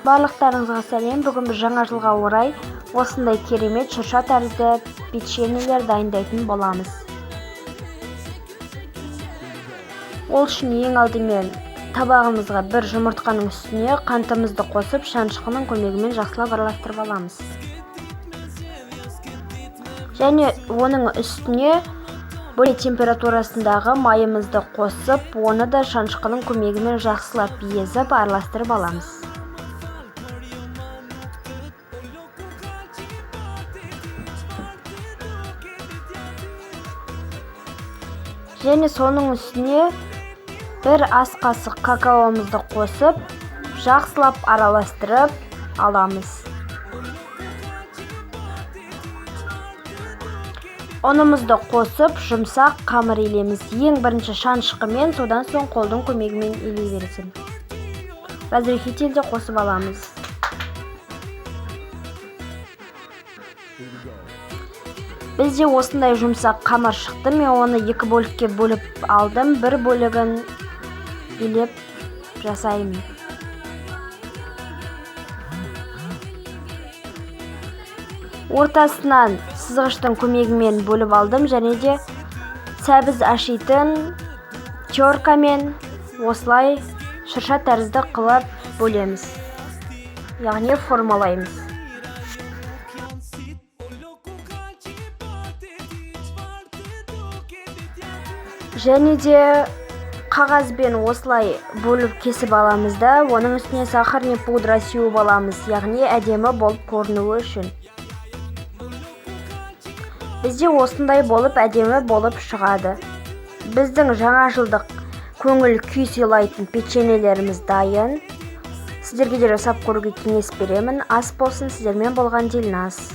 Барлықтарыңызға сәлем. Бүгін біз жаңа жылға орай осындай керемет шырша тәрізді печеньелер дайындайтын боламыз. Ол үшін ең алдымен табағымызға бір жұмыртқаның үстіне қантымызды қосып, шанышқының көмегімен жақсылап араластырып аламыз. Және оның үстіне бөлме температурасындағы майымызды қосып, оны да шанышқының көмегімен жақсылап езіп араластырып аламыз. Және соның үстіне бір ас қасық какаомызды қосып, жақсылап араластырып аламыз. Ұнымызды қосып, жұмсақ қамыр илеміз. Ең бірінші шанышқымен, содан соң қолдың көмегімен илей бересің. Разрыхительде қосып аламыз. Бізде осындай жұмсақ қамыр шықты. Мен оны екі бөлікке бөліп алдым. Бір бөлігін илеп жасаймын. Ортасынан сызғыштың көмегімен бөліп алдым. Және де сәбіз ашитын теркамен осылай шырша тәрізді қылып бөлеміз. Яғни формалаймыз. Және де қағазбен осылай бөліп кесіп аламыз да, оның үстіне сахарный пудра сеуіп аламыз, яғни әдемі болып көрінуі үшін. Бізде осындай болып әдемі болып шығады. Біздің жаңа жылдық көңіл күй сыйлайтын печеньелеріміз дайын. Сіздерге де жасап көруге кеңес беремін. Ас болсын, сіздермен болған Дильназ.